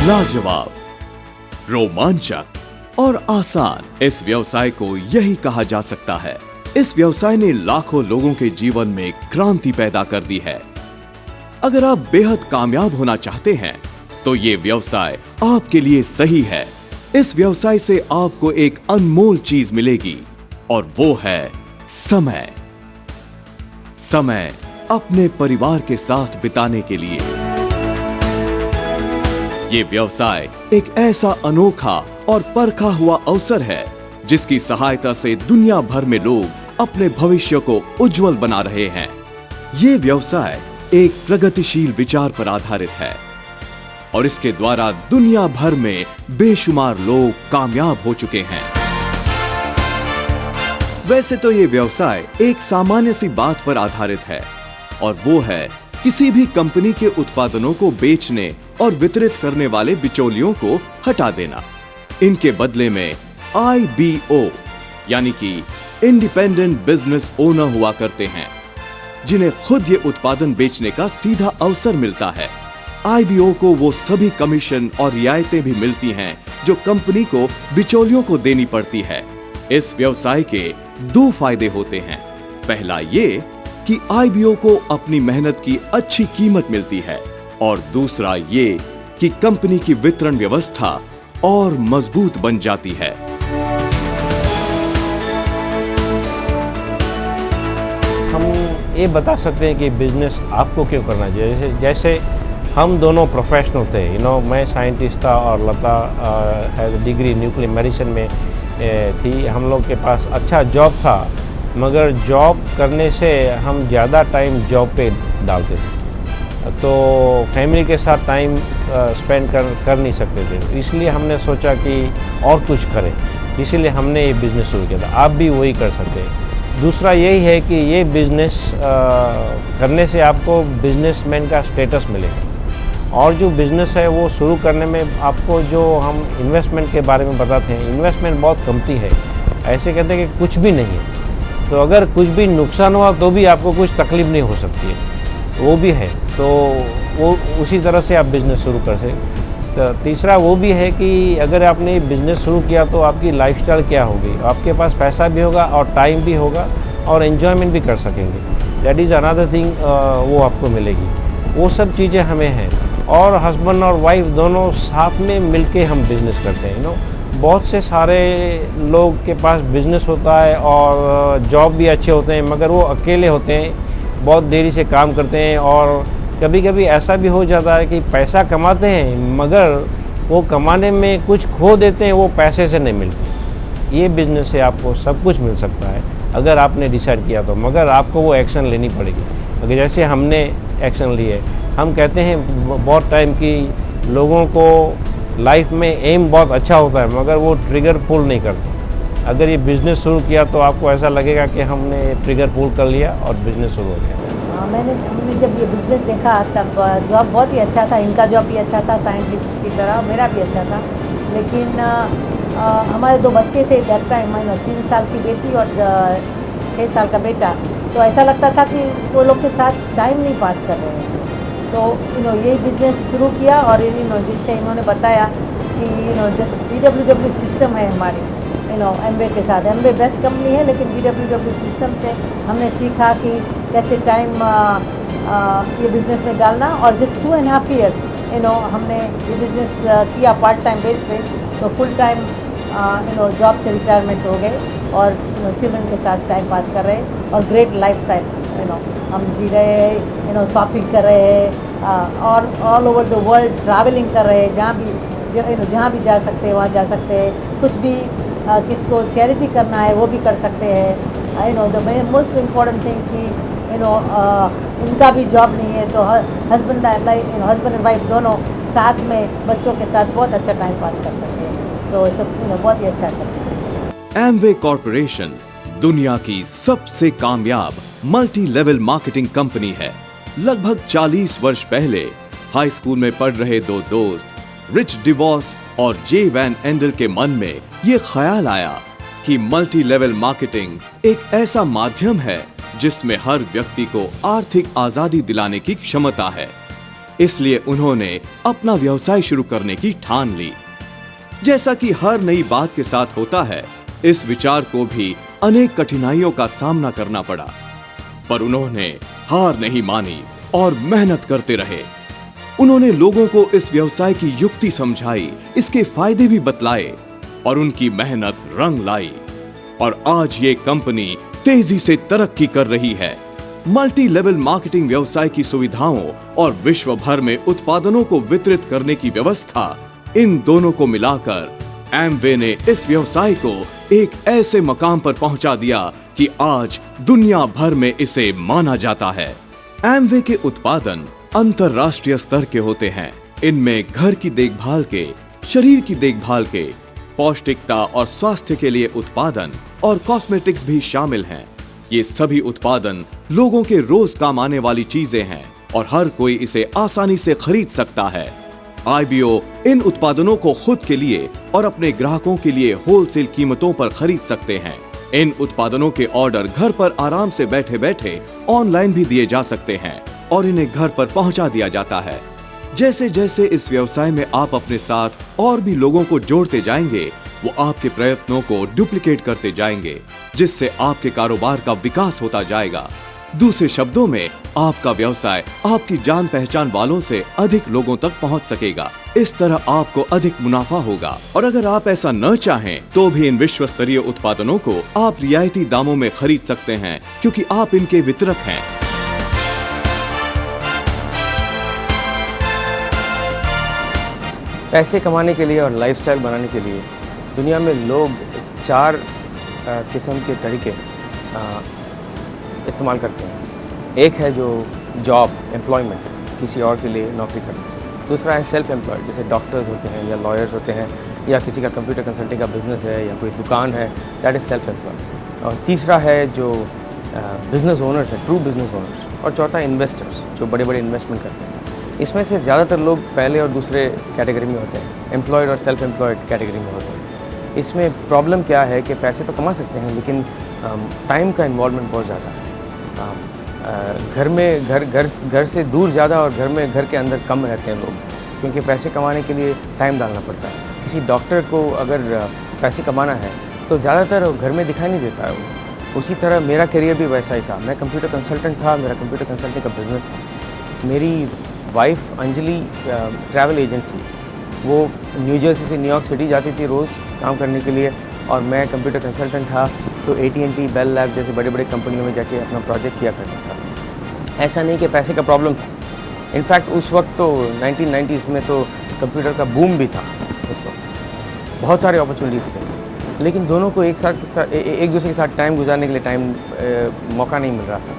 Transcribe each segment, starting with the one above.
लाजवाब, रोमांचक और आसान, इस व्यवसाय को यही कहा जा सकता है। इस व्यवसाय ने लाखों लोगों के जीवन में क्रांति पैदा कर दी है। अगर आप बेहद कामयाब होना चाहते हैं तो ये व्यवसाय आपके लिए सही है। इस व्यवसाय से आपको एक अनमोल चीज मिलेगी और वो है समय। समय अपने परिवार के साथ बिताने के लिए। ये व्यवसाय एक ऐसा अनोखा और परखा हुआ अवसर है जिसकी सहायता से दुनिया भर में लोग अपने भविष्य को उज्जवल बना रहे हैं। ये व्यवसाय एक प्रगतिशील विचार पर आधारित है और इसके द्वारा दुनिया भर में बेशुमार लोग कामयाब हो चुके हैं। वैसे तो ये व्यवसाय एक सामान्य सी बात पर आधारित है और वो है किसी भी कंपनी के उत्पादनों को बेचने और वितरित करने वाले बिचौलियों को हटा देना। इनके बदले में IBO यानी कि इंडिपेंडेंट बिजनेस ओनर हुआ करते हैं, जिन्हें खुद ये उत्पादन बेचने का सीधा अवसर मिलता है। IBO को वो सभी कमीशन और रियायतें भी मिलती हैं जो कंपनी को बिचौलियों को देनी पड़ती है। इस व्यवसाय के दो फायदे होते हैं। पहला ये कि IBO को अपनी मेहनत की अच्छी कीमत मिलती है और दूसरा ये कि कंपनी की वितरण व्यवस्था और मजबूत बन जाती है। हम ये बता सकते हैं कि बिजनेस आपको क्यों करना चाहिए। जैसे हम दोनों प्रोफेशनल थे, मैं साइंटिस्ट था और लता हैज डिग्री न्यूक्लियर मेडिसिन में थी। हम लोग के पास अच्छा जॉब था, मगर जॉब करने से हम ज़्यादा टाइम जॉब पे डालते थे, तो फैमिली के साथ टाइम स्पेंड कर नहीं सकते थे। इसलिए हमने सोचा कि और कुछ करें, इसीलिए हमने ये बिज़नेस शुरू किया था। आप भी वही कर सकते हैं। दूसरा यही है कि ये बिज़नेस करने से आपको बिजनेसमैन का स्टेटस मिलेगा और जो बिज़नेस है वो शुरू करने में आपको जो हम इन्वेस्टमेंट के बारे में बताते हैं, इन्वेस्टमेंट बहुत कमती है। ऐसे कहते हैं कि कुछ भी नहीं है, तो अगर कुछ भी नुकसान हुआ तो भी आपको कुछ तकलीफ नहीं हो सकती है, वो भी है। तो वो उसी तरह से आप बिज़नेस शुरू कर सकते। तो तीसरा वो भी है कि अगर आपने बिज़नेस शुरू किया तो आपकी लाइफस्टाइल क्या होगी, आपके पास पैसा भी होगा और टाइम भी होगा और एन्जॉयमेंट भी कर सकेंगे। दैट इज़ अनदर थिंग, वो आपको मिलेगी। वो सब चीज़ें हमें हैं और हस्बैंड और वाइफ दोनों साथ में मिलके हम बिज़नेस करते हैं। बहुत से सारे लोग के पास बिज़नेस होता है और जॉब भी अच्छे होते हैं, मगर वो अकेले होते हैं, बहुत देरी से काम करते हैं और कभी कभी ऐसा भी हो जाता है कि पैसा कमाते हैं मगर वो कमाने में कुछ खो देते हैं, वो पैसे से नहीं मिलते। ये बिज़नेस से आपको सब कुछ मिल सकता है अगर आपने डिसाइड किया तो, मगर आपको वो एक्शन लेनी पड़ेगी। अगर जैसे हमने एक्शन लिए, हम कहते हैं बहुत टाइम कि लोगों को लाइफ में एम बहुत अच्छा होता है मगर वो ट्रिगर पुल नहीं करते। अगर ये बिज़नेस शुरू किया तो आपको ऐसा लगेगा कि हमने ट्रिगर पुल कर लिया और बिज़नेस शुरू हो गया। मैंने जब ये बिज़नेस देखा तब जॉब बहुत ही अच्छा था, इनका जॉब भी अच्छा था साइंटिस्ट की तरह, मेरा भी अच्छा था। लेकिन हमारे दो बच्चे थे दैट टाइम, 3 साल की बेटी और 6 साल का बेटा, तो ऐसा लगता था कि वो लोग के साथ टाइम नहीं पास कर रहे हैं। तो यही बिज़नेस शुरू किया और जिससे इन्होंने बताया कि जस्ट BWW सिस्टम है हमारी एमवे के साथ। एमवे बेस्ट कंपनी है लेकिन BWW सिस्टम से हमने सीखा कि कैसे टाइम ये बिज़नेस में डालना और जस्ट 2.5 ईयर हमने ये बिज़नेस किया पार्ट टाइम बेस पे। तो फुल टाइम जॉब से रिटायरमेंट हो गए और चिल्ड्रन के साथ टाइम पास कर रहे और ग्रेट लाइफ स्टाइल हम जी रहे हैं। शॉपिंग कर रहे हैं और all over the world travelling कर रहे हैं, जहाँ भी जा सकते हैं वहाँ जा सकते हैं। कुछ भी किसको चैरिटी करना है वो भी कर सकते हैं। द मोस्ट इम्पॉर्टेंट थिंग कि इनका भी जॉब नहीं है तो हस्बैंड एंड वाइफ दोनों साथ में बच्चों के साथ बहुत अच्छा टाइम पास कर सकते हैं। तो बहुत ही अच्छा चलता है। एमवे कॉर्पोरेशन दुनिया की सबसे कामयाब मल्टी लेवल मार्केटिंग कंपनी है। लगभग 40 वर्ष पहले हाई स्कूल में पढ़ रहे दो दोस्त रिच डिवॉस और जे वैन एंडल के मन में ये ख्याल आया कि मल्टी लेवल मार्केटिंग एक ऐसा माध्यम है जिसमें हर व्यक्ति को आर्थिक आजादी दिलाने की क्षमता है। इसलिए उन्होंने अपना व्यवसाय शुरू करने की ठान ली। जैसा कि हर नई बात के साथ होता है, इस विचार को भी अनेक कठिनाइयों का सामना करना पड़ा, पर उन्होंने हार नहीं मानी और मेहनत करते रहे। उन्होंने लोगों को इस व्यवसाय की युक्ति समझाई, इसके फायदे भी बतलाए और उनकी मेहनत रंग लाई। और आज ये कंपनी तेजी से तरक्की कर रही है। मल्टी लेवल मार्केटिंग व्यवसाय की सुविधाओं और विश्व भर में उत्पादनों को वितरित करने की व्यवस्था, इन दोनों को मिलाकर एमवे ने इस व्यवसाय को एक ऐसे मकाम पर पहुंचा दिया कि आज दुनिया भर में इसे माना जाता है। एमवे के उत्पादन अंतरराष्ट्रीय स्तर के होते हैं। इनमें घर की देखभाल के, शरीर की देखभाल के, पौष्टिकता और स्वास्थ्य के लिए उत्पादन और कॉस्मेटिक्स भी शामिल हैं। ये सभी उत्पादन लोगों के रोज काम आने वाली चीजें हैं और हर कोई इसे आसानी से खरीद सकता है। आईबीओ इन उत्पादनों को खुद के लिए और अपने ग्राहकों के लिए होलसेल कीमतों पर खरीद सकते हैं। इन उत्पादनों के ऑर्डर घर पर आराम से बैठे बैठे ऑनलाइन भी दिए जा सकते हैं और इन्हें घर पर पहुंचा दिया जाता है। जैसे जैसे इस व्यवसाय में आप अपने साथ और भी लोगों को जोड़ते जाएंगे, वो आपके प्रयत्नों को डुप्लीकेट करते जाएंगे, जिससे आपके कारोबार का विकास होता जाएगा। दूसरे शब्दों में, आपका व्यवसाय आपकी जान पहचान वालों से अधिक लोगों तक पहुंच सकेगा। इस तरह आपको अधिक मुनाफा होगा। और अगर आप ऐसा न चाहें तो भी इन विश्व स्तरीय उत्पादनों को आप रियायती दामों में खरीद सकते हैं, क्योंकि आप इनके वितरक हैं। पैसे कमाने के लिए और लाइफस्टाइल बनाने के लिए दुनिया में लोग 4 किस्म के तरीके इस्तेमाल करते हैं। एक है जो जॉब, एम्प्लॉयमेंट, किसी और के लिए नौकरी करना। दूसरा है सेल्फ एम्प्लॉयड, जैसे डॉक्टर्स होते हैं या लॉयर्स होते हैं या किसी का कंप्यूटर कंसल्टिंग का बिजनेस है या कोई दुकान है, दैट इज़ सेल्फ एम्प्लॉयड। और तीसरा है जो बिजनेस ओनर्स है, ट्रू बिजनेस ओनर्स। और चौथा इन्वेस्टर्स, जो बड़े बड़े इन्वेस्टमेंट करते हैं। इसमें से ज़्यादातर लोग पहले और दूसरे कैटेगरी में होते हैं, एम्प्लॉयड और सेल्फ एम्प्लॉयड कैटेगरी में होते हैं। इसमें प्रॉब्लम क्या है कि पैसे तो कमा सकते हैं, लेकिन टाइम का इन्वॉल्वमेंट बहुत ज़्यादा है। घर से दूर ज़्यादा और घर के अंदर कम रहते हैं लोग, क्योंकि पैसे कमाने के लिए टाइम डालना पड़ता है। किसी डॉक्टर को अगर पैसे कमाना है तो ज़्यादातर घर में दिखाई नहीं देता है वो। उसी तरह मेरा करियर भी वैसा ही था। मैं कंप्यूटर कंसल्टेंट था, मेरा कंप्यूटर कंसल्टिंग का बिजनेस था। मेरी वाइफ अंजलि ट्रैवल एजेंट थी। वो न्यू जर्सी से न्यूयॉर्क सिटी जाती थी रोज़ काम करने के लिए, और मैं कंप्यूटर कंसल्टेंट था, तो AT&T, बेल लैब जैसे बड़े बड़े कंपनियों में जाके अपना प्रोजेक्ट किया करता था। ऐसा नहीं कि पैसे का प्रॉब्लम था। इनफैक्ट उस वक्त तो 1990s में तो कंप्यूटर का बूम भी था। उस वक्त बहुत सारे अपॉर्चुनिटीज़ थे, लेकिन दोनों को एक दूसरे के साथ टाइम गुजारने के लिए मौका नहीं मिल रहा था,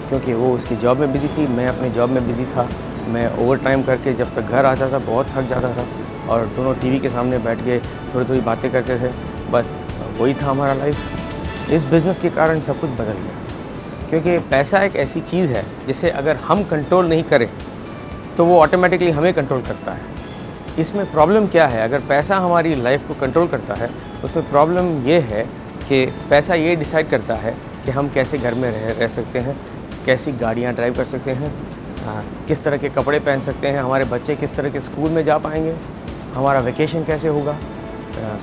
क्योंकि वो उसकी जॉब में बिज़ी थी, मैं अपनी जॉब में बिज़ी था। मैं ओवर टाइम करके जब तक घर आता था बहुत थक जाता था, और दोनों टीवी के सामने बैठ के थोड़ी थोड़ी बातें करते थे। बस वही था हमारा लाइफ। इस बिज़नेस के कारण सब कुछ बदल गया, क्योंकि पैसा एक ऐसी चीज़ है जिसे अगर हम कंट्रोल नहीं करें तो वो ऑटोमेटिकली हमें कंट्रोल करता है। इसमें प्रॉब्लम क्या है? अगर पैसा हमारी लाइफ को कंट्रोल करता है, उसमें प्रॉब्लम ये है कि पैसा ये डिसाइड करता है कि हम कैसे घर में रह सकते हैं, कैसी गाड़ियाँ ड्राइव कर सकते हैं, किस तरह के कपड़े पहन सकते हैं, हमारे बच्चे किस तरह के स्कूल में जा पाएंगे, हमारा वेकेशन कैसे होगा,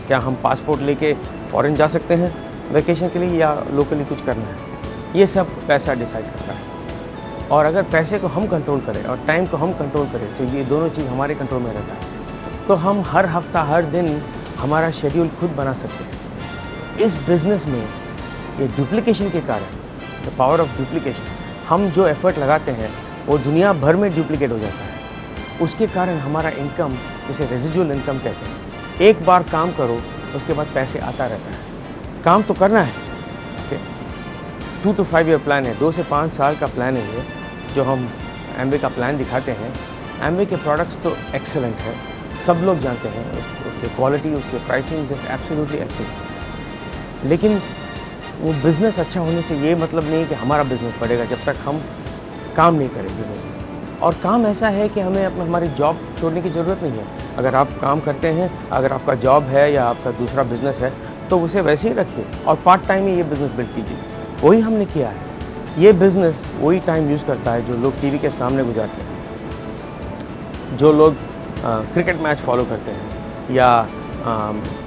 क्या हम पासपोर्ट लेके फ़ॉरेन जा सकते हैं वेकेशन के लिए, या लोकली कुछ करना है। ये सब पैसा डिसाइड करता है। और अगर पैसे को हम कंट्रोल करें और टाइम को हम कंट्रोल करें, तो ये दोनों चीज़ हमारे कंट्रोल में रहता है। तो हम हर हफ्ता, हर दिन हमारा शेड्यूल खुद बना सकते हैं। इस बिज़नेस में ये डुप्लीकेशन के कारण, द पावर ऑफ डुप्लीकेशन, हम जो एफर्ट लगाते हैं वो दुनिया भर में डुप्लीकेट हो जाता है। उसके कारण हमारा इनकम, जिसे रेजिडुअल इनकम कहते हैं, एक बार काम करो उसके बाद पैसे आता रहता है। काम तो करना है। 2 to 5 ईयर प्लान है, 2 से 5 साल का प्लान है ये, जो हम एमवे का प्लान दिखाते हैं। एमवे के प्रोडक्ट्स तो एक्सेलेंट है, सब लोग जानते हैं उसके क्वालिटी, उसके प्राइसिंग जस्ट एब्सोल्युटली एक्सेलेंट। लेकिन वो बिज़नेस अच्छा होने से ये मतलब नहीं कि हमारा बिज़नेस बढ़ेगा जब तक हम काम नहीं करें बिज़नेस में। और काम ऐसा है कि हमें हमारी जॉब छोड़ने की ज़रूरत नहीं है। अगर आप काम करते हैं, अगर आपका जॉब है या आपका दूसरा बिज़नेस है, तो उसे वैसे ही रखिए और पार्ट टाइम में ये बिज़नेस बिल्ड कीजिए। वही हमने किया है। ये बिज़नेस वही टाइम यूज़ करता है जो लोग टीवी के सामने गुजारते हैं। जो लोग क्रिकेट मैच फॉलो करते हैं या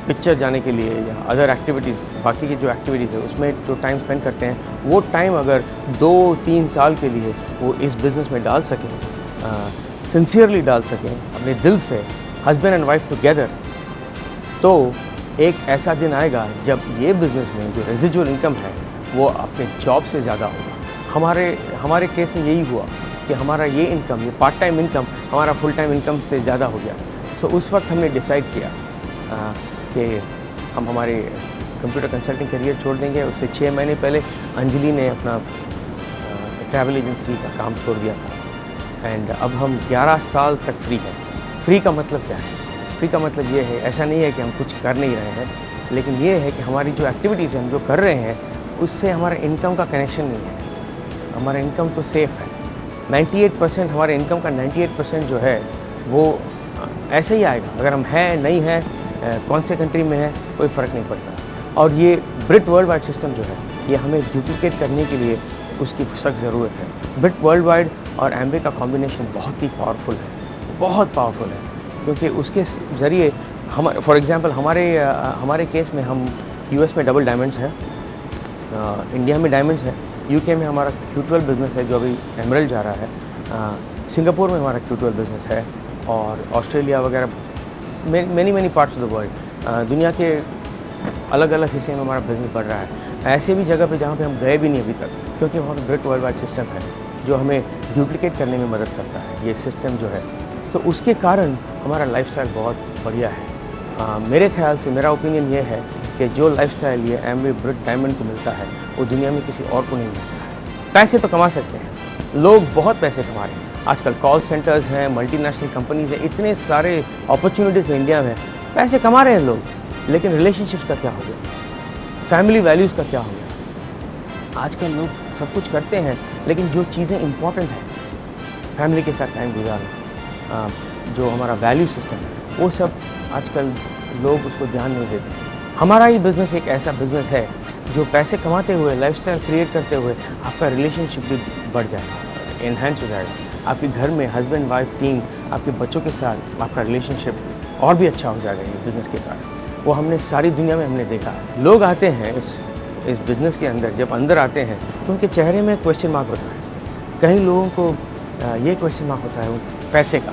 पिक्चर जाने के लिए या अदर एक्टिविटीज़, बाकी की जो एक्टिविटीज़ है उसमें जो टाइम स्पेंड करते हैं, वो टाइम अगर 2-3 साल के लिए वो इस बिज़नेस में डाल सकें, सिंसियरली डाल सकें अपने दिल से, हस्बैंड एंड वाइफ टुगेदर, तो एक ऐसा दिन आएगा जब ये बिज़नेस में जो रेजिजुअल इनकम है वो अपने जॉब से ज़्यादा होगा। हमारे केस में यही हुआ कि हमारा ये इनकम, ये पार्ट टाइम इनकम हमारा फुल टाइम इनकम से ज़्यादा हो गया। सो उस वक्त हमने डिसाइड किया कि हम हमारे कंप्यूटर कंसल्टिंग करियर छोड़ देंगे। उससे 6 महीने पहले अंजलि ने अपना ट्रैवल एजेंसी का काम छोड़ दिया था एंड अब हम 11 साल तक फ्री हैं। फ्री का मतलब क्या है? फ्री का मतलब ये है, ऐसा नहीं है कि हम कुछ कर नहीं रहे हैं, लेकिन ये है कि हमारी जो एक्टिविटीज़ हैं हम जो कर रहे हैं उससे हमारे इनकम का कनेक्शन नहीं है। हमारा इनकम तो सेफ़ है। 98% हमारे इनकम का 98% जो है वो ऐसे ही आएगा। अगर हम हैं नहीं हैं, कौन से कंट्री में है, कोई फ़र्क नहीं पड़ता। और ये ब्रिट वर्ल्ड वाइड सिस्टम जो है ये हमें डुप्लिकेट करने के लिए उसकी सख्त ज़रूरत है। ब्रिट वर्ल्ड वाइड और एम्बे का कॉम्बिनेशन बहुत ही पावरफुल है, बहुत पावरफुल है, क्योंकि उसके ज़रिए हम फॉर एग्ज़ाम्पल हमारे केस में हम यूएस में डबल डायमंड्स हैं, इंडिया में डायमंड्स हैं, यूके में हमारा Q12 बिज़नेस है जो अभी एमरल्ड जा रहा है, सिंगापुर में हमारा Q12 बिज़नेस है और ऑस्ट्रेलिया वगैरह many parts of the world, दुनिया के अलग अलग हिस्से में हमारा बिज़नेस बढ़ रहा है। ऐसे भी जगह पे जहाँ पे हम गए भी नहीं अभी तक, क्योंकि वहाँ पर ब्रिट वर्ल्ड वाइड सिस्टम है जो हमें डुप्लिकेट करने में मदद करता है, ये सिस्टम जो है। तो उसके कारण हमारा लाइफस्टाइल बहुत बढ़िया है। मेरे ख्याल से मेरा ओपिनियन ये है कि जो लाइफस्टाइल ये एम्बे ब्रिट डायमंड को मिलता है वो दुनिया में किसी और को नहीं मिलता है। पैसे तो कमा सकते हैं, लोग बहुत पैसे कमा रहे हैं आजकल, कॉल सेंटर्स हैं, मल्टीनेशनल कंपनीज़ हैं, इतने सारे अपॉर्चुनिटीज़ हैं इंडिया में, पैसे कमा रहे हैं लोग, लेकिन रिलेशनशिप्स का क्या हो गया, फैमिली वैल्यूज़ का क्या हो गया? आजकल लोग सब कुछ करते हैं लेकिन जो चीज़ें इंपॉर्टेंट हैं, फैमिली के साथ टाइम गुजारना, जो हमारा वैल्यू सिस्टम है, वो सब आजकल लोग उसको ध्यान नहीं देते। हमारा ही बिज़नेस एक ऐसा बिज़नेस है जो पैसे कमाते हुए, लाइफस्टाइल क्रिएट करते हुए आपका रिलेशनशिप भी बढ़ जाएगा, एनहेंस हो जाएगा। आपके घर में हस्बैंड वाइफ टीम, आपके बच्चों के साथ आपका रिलेशनशिप और भी अच्छा हो जाएगा ये बिज़नेस के कारण। वो हमने सारी दुनिया में हमने देखा है। लोग आते हैं इस बिज़नेस के अंदर, जब अंदर आते हैं तो उनके चेहरे में क्वेश्चन मार्क होता है। कई लोगों को ये क्वेश्चन मार्क होता है पैसे का,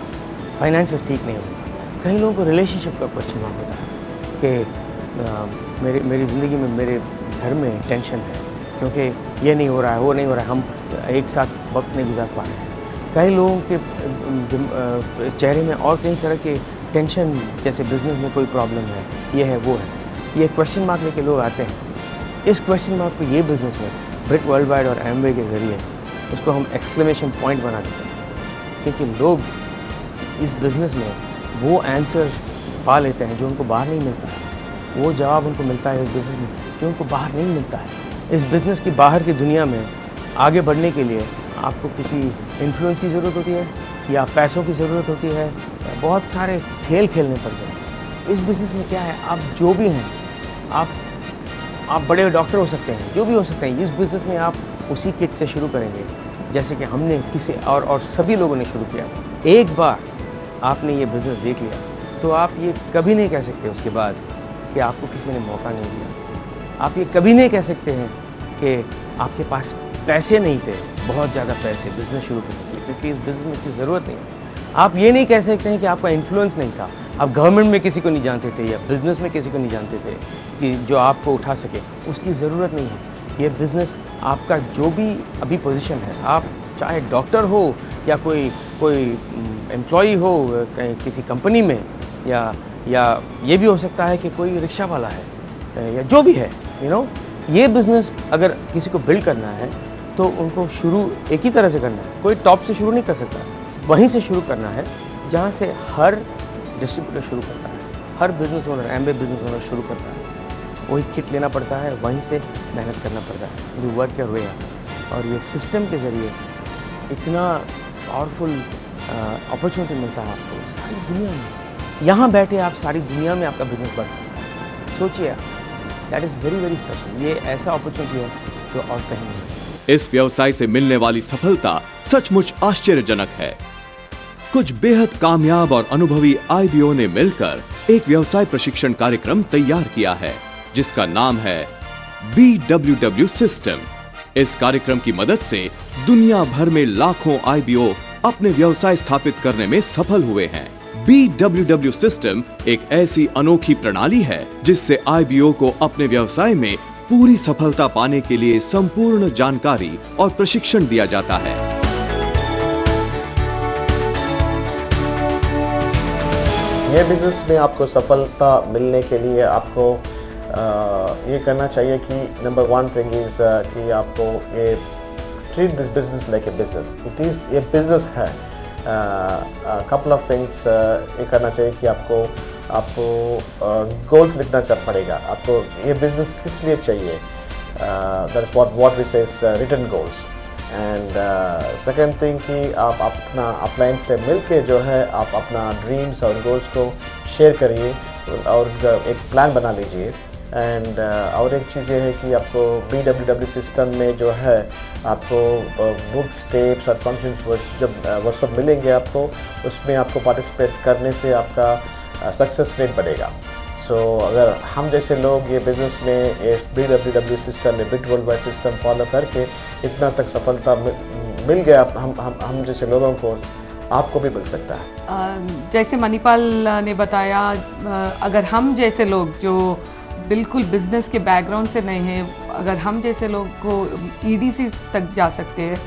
फाइनेंसेस ठीक नहीं होता। कई लोगों को रिलेशनशिप का क्वेश्चन मार्क होता है कि मेरी ज़िंदगी में, मेरे घर में टेंशन है क्योंकि ये नहीं हो रहा है, वो नहीं हो रहा है, हम एक साथ वक्त नहीं गुजार पा रहे हैं। कई लोगों के चेहरे में और कई तरह के टेंशन, जैसे बिज़नेस में कोई प्रॉब्लम है, ये है, वो है। ये क्वेश्चन मार्क लेके लोग आते हैं। इस क्वेश्चन मार्क को ये बिज़नेस में ब्रिट वर्ल्ड वाइड और एम्बे के ज़रिए उसको हम एक्सक्लेमेशन पॉइंट बना देते हैं, क्योंकि लोग इस बिज़नेस में वो आंसर पा लेते हैं जो उनको बाहर नहीं मिलता है, वो जवाब उनको मिलता है इस बिज़नेस में जो उनको बाहर नहीं मिलता है। इस बिज़नेस की बाहर की दुनिया में आगे बढ़ने के लिए आपको किसी इन्फ्लुएंस की ज़रूरत होती है या पैसों की ज़रूरत होती है, बहुत सारे खेल खेलने पड़ते हैं। इस बिज़नेस में क्या है, आप जो भी हैं, आप बड़े डॉक्टर हो सकते हैं, जो भी हो सकते हैं। इस बिज़नेस में आप उसी किट से शुरू करेंगे जैसे कि हमने किसी और सभी लोगों ने शुरू किया। एक बार आपने ये बिज़नेस देख लिया तो आप ये कभी नहीं कह सकते उसके बाद कि आपको किसी ने मौका नहीं दिया। आप ये कभी नहीं कह सकते हैं कि आपके पास पैसे नहीं थे, बहुत ज़्यादा पैसे बिज़नेस शुरू करने के लिए, क्योंकि इस बिज़नेस में कोई ज़रूरत नहीं है। आप ये नहीं कह सकते हैं कि आपका इन्फ्लुएंस नहीं था, आप गवर्नमेंट में किसी को नहीं जानते थे या बिज़नेस में किसी को नहीं जानते थे कि जो आपको उठा सके, उसकी ज़रूरत नहीं है। ये बिज़नेस आपका जो भी अभी पोजीशन है, आप चाहे डॉक्टर हो या कोई एम्प्लॉई हो किसी कंपनी में, या ये भी हो सकता है कि कोई रिक्शा वाला है या जो भी है, ये बिज़नेस अगर किसी को बिल्ड करना है तो उनको शुरू एक ही तरह से करना है। कोई टॉप से शुरू नहीं कर सकता, वहीं से शुरू करना है जहाँ से हर डिस्ट्रीब्यूटर शुरू करता है, हर बिज़नेस ओनर, एम्बे बिज़नेस ओनर शुरू करता है। वही किट लेना पड़ता है, वहीं से मेहनत करना पड़ता है, you work your way out. और ये सिस्टम के ज़रिए इतना पावरफुल अपॉर्चुनिटी मिलता है आपको सारी दुनिया में। यहाँ बैठे आप सारी दुनिया में आपका बिज़नेस बढ़ सकता है। सोचिए आप, that is very very special. ये ऐसा अपॉर्चुनिटी है जो और कहीं नहीं है। इस व्यवसाय से मिलने वाली सफलता सचमुच आश्चर्यजनक है। कुछ बेहद कामयाब और अनुभवी IBO ने मिलकर एक व्यवसाय प्रशिक्षण कार्यक्रम तैयार किया है, जिसका नाम है BWW सिस्टम। इस कार्यक्रम की मदद से दुनिया भर में लाखों IBO अपने व्यवसाय स्थापित करने में सफल हुए हैं। BWW सिस्टम एक ऐसी अनोखी प्रणाली है जिससे IBO को अपने व्यवसाय में पूरी सफलता पाने के लिए संपूर्ण जानकारी और प्रशिक्षण दिया जाता है। ये बिजनेस में आपको सफलता मिलने के लिए आपको ये करना चाहिए कि नंबर 1 थिंग इज कि आपको ये treat this business like a business. It is ये बिजनेस है। कपल ऑफ थिंग्स ये करना चाहिए कि आपको गोल्स लिखना पड़ेगा। आपको ये बिजनेस किस लिए चाहिए, that is what we say written goals. And second thing कि आप अपना अपलाइन से मिलके जो है आप अपना ड्रीम्स और गोल्स को शेयर करिए और एक प्लान बना लीजिए। एंड और एक चीज़ ये है कि आपको BWW सिस्टम में जो है आपको बुक्स, टेप्स और फंक्शंस वो सब मिलेंगे आपको। उसमें आपको पार्टिसिपेट करने से आपका सक्सेस रेट बढ़ेगा। सो अगर हम जैसे लोग ये बिज़नेस में ये BWW सिस्टम में bit world wide system follow करके इतना तक सफलता मिल गया हम जैसे लोगों को, आपको भी मिल सकता है। जैसे मणिपाल ने बताया, अगर हम जैसे लोग जो बिल्कुल बिजनेस के बैकग्राउंड से नहीं हैं, अगर हम जैसे लोग को EDC तक जा सकते हैं,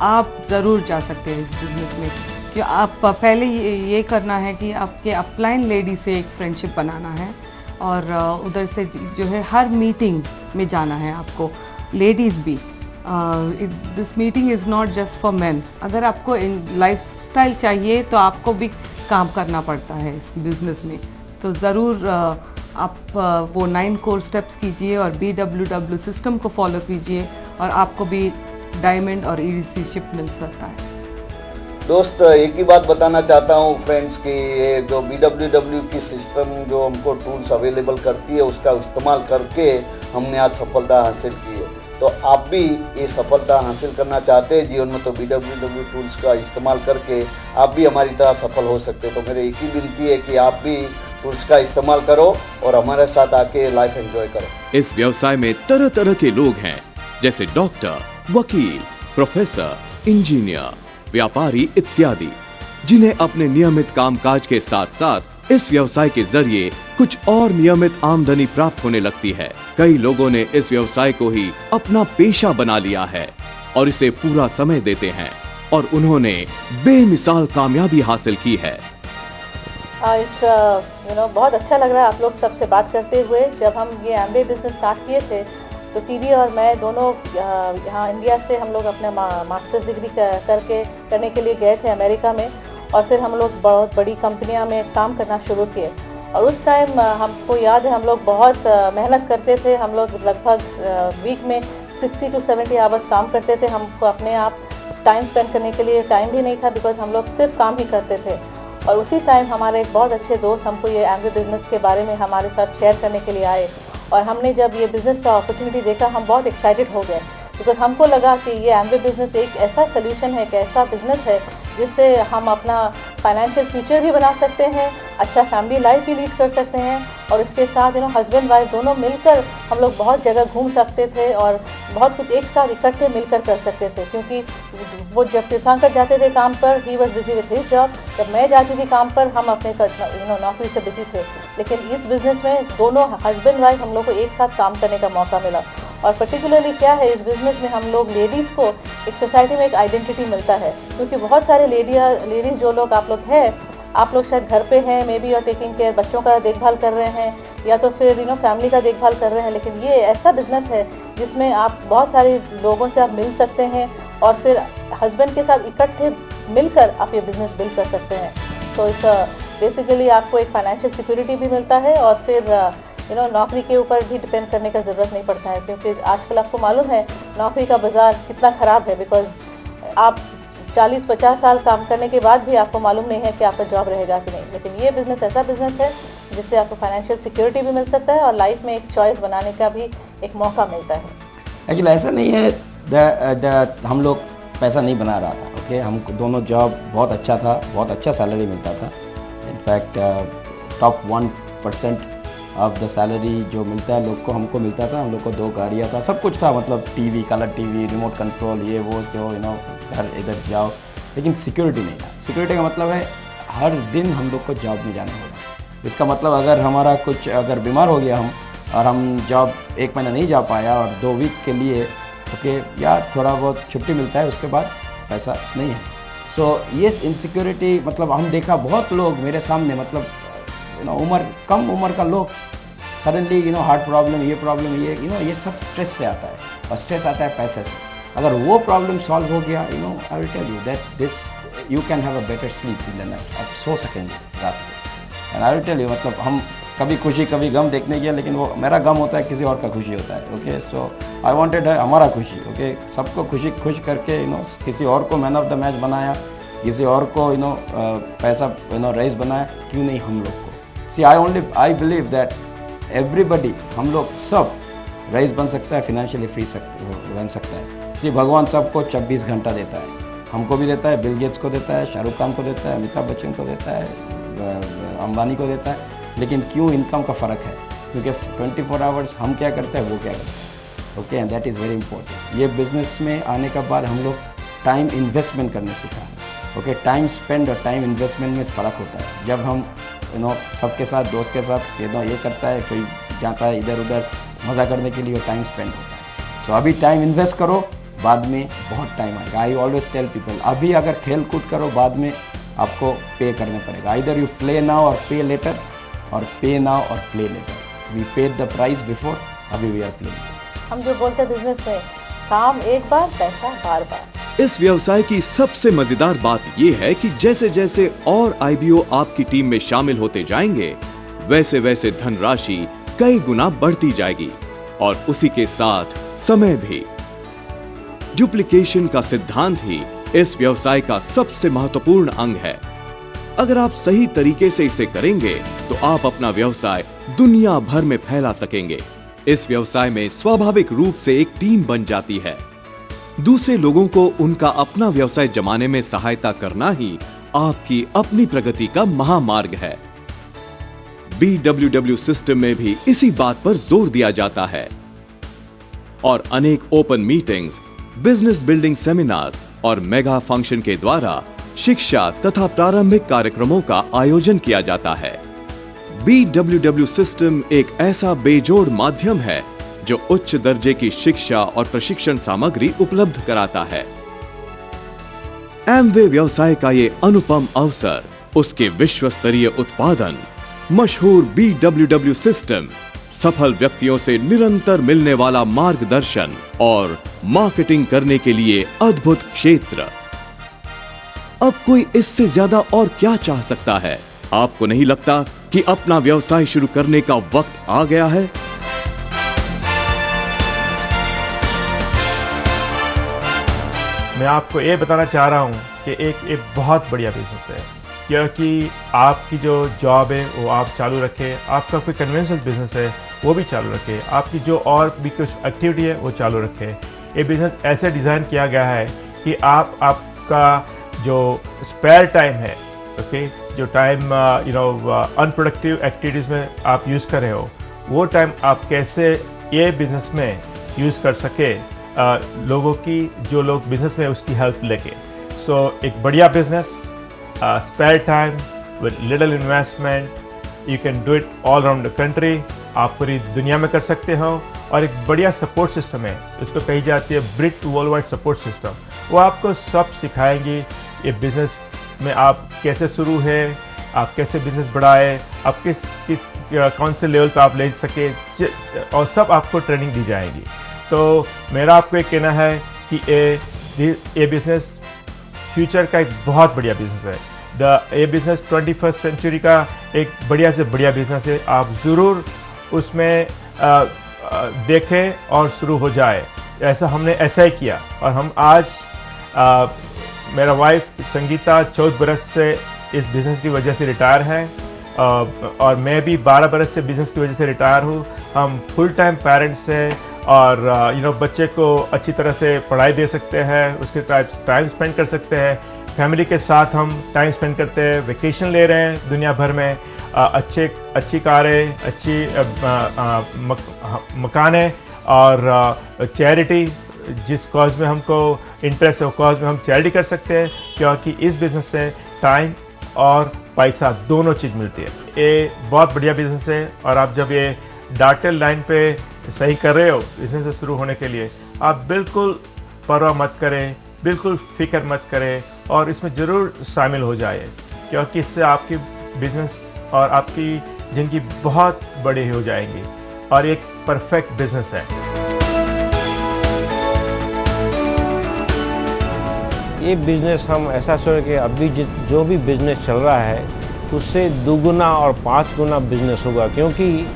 आप ज़रूर जा सकते हैं इस बिज़नेस में। कि आप पहले ये करना है कि आपके अपलाइन लेडी से एक फ्रेंडशिप बनाना है और उधर से जो है हर मीटिंग में जाना है आपको, लेडीज़ भी। This meeting is not just for man. अगर आपको लाइफस्टाइल चाहिए तो आपको भी काम करना पड़ता है इस बिज़नेस में। तो ज़रूर आप वो 9 कोर स्टेप्स कीजिए और BWW सिस्टम को फॉलो कीजिए और आपको भी डायमंड और EDC शिप मिल सकता है। दोस्त, एक ही बात बताना चाहता हूँ फ्रेंड्स कि ये जो BWW की सिस्टम जो हमको टूल्स अवेलेबल करती है उसका इस्तेमाल करके हमने आज सफलता हासिल की है। तो आप भी ये सफलता हासिल करना चाहते हैं जीवन में, तो BWW टूल्स का इस्तेमाल करके आप भी हमारी तरह सफल हो सकते हैं। तो मेरी एक ही विनती है कि आप भी टूल्स का इस्तेमाल करो और हमारे साथ आके लाइफ एंजॉय करो। इस व्यवसाय में तरह तरह के लोग हैं, जैसे डॉक्टर, वकील, प्रोफेसर, इंजीनियर, व्यापारी इत्यादि, जिन्हें अपने नियमित कामकाज के साथ साथ इस व्यवसाय के जरिए कुछ और नियमित आमदनी प्राप्त होने लगती है। कई लोगों ने इस व्यवसाय को ही अपना पेशा बना लिया है और इसे पूरा समय देते हैं और उन्होंने बेमिसाल कामयाबी हासिल की है। बहुत अच्छा लग रहा है आप लोग सबसे बात करते हुए। जब हम ये एमबीए बिजनेस स्टार्ट किए थे तो टीडी और मैं दोनों यहाँ इंडिया से हम लोग अपने मास्टर्स डिग्री करने के लिए गए थे अमेरिका में, और फिर हम लोग बहुत बड़ी कंपनियाँ में काम करना शुरू किए। और उस टाइम हमको याद है हम लोग बहुत मेहनत करते थे। हम लोग लगभग वीक में 60 to 70 आवर्स काम करते थे। हमको अपने आप टाइम स्पेंड करने के लिए टाइम भी नहीं था, बिकॉज हम लोग सिर्फ काम ही करते थे। और उसी टाइम हमारे एक बहुत अच्छे दोस्त हमको ये एमबीए बिजनेस के बारे में हमारे साथ शेयर करने के लिए आए, और हमने जब ये बिज़नेस का अपॉर्चुनिटी देखा हम बहुत एक्साइटेड हो गए, बिकॉज हमको लगा कि ये एमबीए बिज़नेस एक ऐसा सोल्यूशन है, एक ऐसा बिज़नेस है जिससे हम अपना फाइनेंशियल फ्यूचर भी बना सकते हैं, अच्छा फैमिली लाइफ भी लीड कर सकते हैं, और इसके साथ हस्बैंड वाइफ दोनों मिलकर हम लोग बहुत जगह घूम सकते थे और बहुत कुछ एक साथ इकट्ठे मिलकर कर सकते थे। क्योंकि वो जब तीर्थंकर जाते थे काम पर, he was busy with his job, जब मैं जाती थी काम पर हम अपने नौकरी से बिजी थे। लेकिन इस बिज़नेस में दोनों हस्बैंड वाइफ हम लोग को एक साथ काम करने का मौका मिला। और पर्टिकुलरली क्या है, इस बिज़नेस में हम लोग लेडीज़ को एक सोसाइटी में एक आइडेंटिटी मिलता है, क्योंकि बहुत सारे लेडीज़ जो लोग आप लोग हैं, आप लोग शायद घर पे हैं मे बी और टेकिंग केयर, बच्चों का देखभाल कर रहे हैं या तो फिर फैमिली का देखभाल कर रहे हैं। लेकिन ये ऐसा बिज़नेस है जिसमें आप बहुत सारे लोगों से आप मिल सकते हैं और फिर हस्बैंड के साथ इकट्ठे मिलकर आप ये बिज़नेस बिल्ड कर सकते हैं। तो इस बेसिकली आपको एक फाइनेंशियल सिक्योरिटी भी मिलता है और फिर नौकरी के ऊपर भी डिपेंड करने का ज़रूरत नहीं पड़ता है, क्योंकि आजकल आपको मालूम है नौकरी का बाज़ार कितना ख़राब है। बिकॉज आप 40-50 साल काम करने के बाद भी आपको मालूम नहीं है कि आपका जॉब रहेगा कि नहीं। लेकिन ये बिज़नेस ऐसा बिज़नेस है जिससे आपको फाइनेंशियल सिक्योरिटी भी मिल सकता है और लाइफ में एक चॉइस बनाने का भी एक मौका मिलता है। एक्चुअली ऐसा नहीं है हम लोग पैसा नहीं बना रहा था। ओके, हम दोनों जॉब बहुत अच्छा था, बहुत अच्छा सैलरी मिलता था। In fact top 1% of the salary जो मिलता है लोग को, हमको मिलता था। हम लोग को 2 गाड़ियाँ था, सब कुछ था, मतलब TV, colour TV, remote control, ये वो जो घर इधर जाओ, लेकिन सिक्योरिटी नहीं था। सिक्योरिटी का मतलब है हर दिन हम लोग को जॉब में जाना होगा। इसका मतलब अगर हमारा कुछ अगर बीमार हो गया हम और हम जॉब 1 महीना नहीं जा पाया और 2 वीक के लिए ओके या थोड़ा बहुत छुट्टी मिलता है, उसके बाद पैसा नहीं है। सो ये इनसिक्योरिटी, मतलब हम देखा बहुत लोग मेरे सामने, मतलब कम उम्र का लोग सडनली हार्ट प्रॉब्लम, ये प्रॉब्लम, ये सब स्ट्रेस से आता है, और स्ट्रेस आता है पैसे से। अगर वो प्रॉब्लम सॉल्व हो गया, I will tell you that this you can have a better sleep in the night. आप सो सकेंगे रात को। And I will tell you, मतलब हम कभी खुशी कभी गम देखने गया, लेकिन वो मेरा गम होता है, किसी और का खुशी होता है। ओके, सो आई वांटेड है हमारा खुशी। ओके, सबको खुश करके किसी और को मैन ऑफ द मैच बनाया, किसी और को पैसा रेस बनाया, क्यों नहीं हम लोग को। सी आई बिलीव दैट एवरीबडी, हम लोग सब रेस बन सकता है, फाइनेंशियली फ्री बन सकता है। सी भगवान सबको 24 घंटा देता है, हमको भी देता है, बिल गेट्स को देता है, शाहरुख खान को देता है, अमिताभ बच्चन को देता है, अंबानी को देता है, लेकिन क्यों इनकम का फ़र्क है? क्योंकि 24 आवर्स हम क्या करते हैं, वो क्या करते हैं। Okay, and that is very important. ये बिज़नेस में आने के बाद हम लोग टाइम इन्वेस्टमेंट करने सीखा। ओके, टाइम स्पेंड और टाइम इन्वेस्टमेंट में फ़र्क होता है। जब हम सबके साथ, दोस्त के साथ ये करता है, कोई जाता है इधर उधर मज़ा करने के लिए, टाइम स्पेंड होता है। सो अभी टाइम इन्वेस्ट करो, बाद में बहुत टाइम आएगा। आई ऑलवेज टेल पीपल, अभी अगर खेल कूद करो, बाद में आपको पे करना पड़ेगा। इधर यू प्ले नाउ और पे लेटर, और पे नाउ और play later. We paid the price before, अभी वी आर प्लेइंग। हम जो बोलते हैं बिजनेस में, काम एक बार, पैसा बार बार। इस व्यवसाय की सबसे मजेदार बात यह है कि जैसे जैसे और IBO आपकी टीम में शामिल होते जाएंगे, वैसे वैसे धनराशि कई गुना बढ़ती जाएगी, और उसी के साथ समय भी। डुप्लीकेशन का सिद्धांत ही इस व्यवसाय का सबसे महत्वपूर्ण अंग है। अगर आप सही तरीके से इसे करेंगे तो आप अपना व्यवसाय दुनिया भर में फैला सकेंगे। इस व्यवसाय में स्वाभाविक रूप से एक टीम बन जाती है। दूसरे लोगों को उनका अपना व्यवसाय जमाने में सहायता करना ही आपकी अपनी प्रगति का महामार्ग है। BWW सिस्टम में भी इसी बात पर जोर दिया जाता है, और अनेक open meetings, business building seminars और मेगा फंक्शन के द्वारा शिक्षा तथा प्रारंभिक कार्यक्रमों का आयोजन किया जाता है। BWW सिस्टम एक ऐसा बेजोड़ माध्यम है जो उच्च दर्जे की शिक्षा और प्रशिक्षण सामग्री उपलब्ध कराता है। एमवे व्यवसाय का ये अनुपम अवसर, उसके विश्व स्तरीय उत्पादन, मशहूर BWW सिस्टम, सफल व्यक्तियों से निरंतर मिलने वाला मार्गदर्शन और मार्केटिंग करने के लिए अद्भुत क्षेत्र। अब कोई इससे ज्यादा और क्या चाह सकता है? आपको नहीं लगता कि अपना व्यवसाय शुरू करने का वक्त आ गया है? मैं आपको ये बताना चाह रहा हूँ कि एक बहुत बढ़िया बिजनेस है, क्योंकि आपकी जो जॉब है वो आप चालू रखें, आपका कोई कन्वेंशनल बिजनेस है वो भी चालू रखें, आपकी जो और भी कुछ एक्टिविटी है वो चालू रखें। ये बिज़नेस ऐसे डिज़ाइन किया गया है कि आपका जो स्पेयर टाइम है, ओके, जो टाइम अनप्रोडक्टिव एक्टिविटीज़ में आप यूज़ कर रहे हो, वो टाइम आप कैसे ये बिज़नेस में यूज़ कर सके, लोगों की, जो लोग बिज़नेस में उसकी हेल्प लेके। सो एक बढ़िया business, spare time with little investment, you can do it all around the country, आप पूरी दुनिया में कर सकते हो। और एक बढ़िया सपोर्ट सिस्टम है, इसको कही जाती है ब्रिट वर्ल्ड वाइड सपोर्ट सिस्टम। वो आपको सब सिखाएंगे ये बिज़नेस में आप कैसे शुरू है, आप कैसे बिज़नेस बढ़ाए, आप कौन से लेवल पे आप ले सके, और सब आपको ट्रेनिंग दी जाएगी। तो मेरा आपको एक कहना है कि ये बिज़नेस फ्यूचर का एक बहुत बढ़िया बिज़नेस है। ये बिज़नेस 21st सेंचुरी का एक बढ़िया से बढ़िया बिज़नेस है। आप ज़रूर उसमें देखें और शुरू हो जाए। हमने ऐसा ही किया, और हम आज मेरा वाइफ संगीता 14 बरस से इस बिज़नेस की वजह से रिटायर है। और मैं भी 12 बरस से बिज़नेस की वजह से रिटायर हूँ। हम फुल टाइम पेरेंट्स हैं और बच्चे को अच्छी तरह से पढ़ाई दे सकते हैं, उसके टाइम स्पेंड कर सकते हैं, फैमिली के साथ हम टाइम स्पेंड करते हैं, वेकेशन ले रहे हैं दुनिया भर में, अच्छी कारें, अच्छी मकानें और चैरिटी, जिस कॉज में हमको इंटरेस्ट है वो कॉज में हम चैरिटी कर सकते हैं, क्योंकि इस बिज़नेस से टाइम और पैसा दोनों चीज़ मिलती है। ये बहुत बढ़िया बिज़नेस है और आप जब ये डॉटेड लाइन पे सही कर रहे हो बिज़नेस शुरू होने के लिए, आप बिल्कुल परवाह मत करें, बिल्कुल फिक्र मत करें और इसमें ज़रूर शामिल हो जाए, क्योंकि इससे आपकी बिज़नेस और आपकी ज़िंदगी बहुत बड़ी हो जाएंगी और एक परफेक्ट बिज़नेस है। ये बिज़नेस हम ऐसा सोच के अभी जो भी बिज़नेस चल रहा है उससे 2 गुना और 5 गुना बिज़नेस होगा, क्योंकि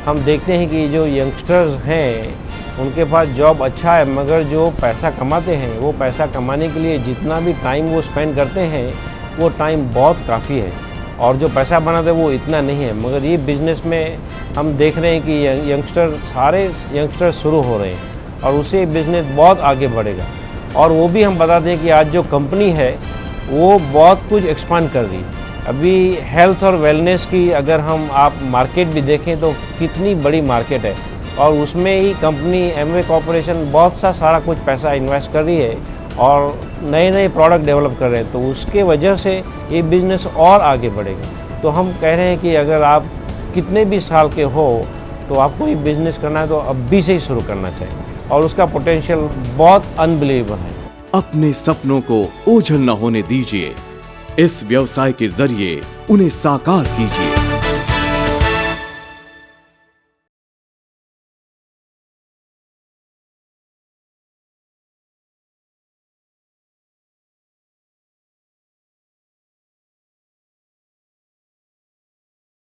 हम देखते हैं कि जो यंगस्टर्स हैं उनके पास जॉब अच्छा है, मगर जो पैसा कमाते हैं वो पैसा कमाने के लिए जितना भी टाइम वो स्पेंड करते हैं वो टाइम बहुत काफ़ी है, और जो पैसा बनाते हैं वो इतना नहीं है। मगर ये बिज़नेस में हम देख रहे हैं कि सारे यंगस्टर शुरू हो रहे हैं और उससे बिज़नेस बहुत आगे बढ़ेगा। और वो भी हम बताते हैं कि आज जो कंपनी है वो बहुत कुछ एक्सपांड कर रही है। अभी हेल्थ और वेलनेस की अगर हम आप मार्केट भी देखें तो कितनी बड़ी मार्केट है, और उसमें ही कंपनी एमवे कॉर्पोरेशन बहुत सारा कुछ पैसा इन्वेस्ट कर रही है और नए प्रोडक्ट डेवलप कर रहे हैं, तो उसके वजह से ये बिज़नेस और आगे बढ़ेगा। तो हम कह रहे हैं कि अगर आप कितने भी साल के हो तो आपको ये बिज़नेस करना है तो अभी से ही शुरू करना चाहिए और उसका पोटेंशियल बहुत अनबिलीवेबल है। अपने सपनों को ओझल न होने दीजिए, इस व्यवसाय के जरिए उन्हें साकार कीजिए।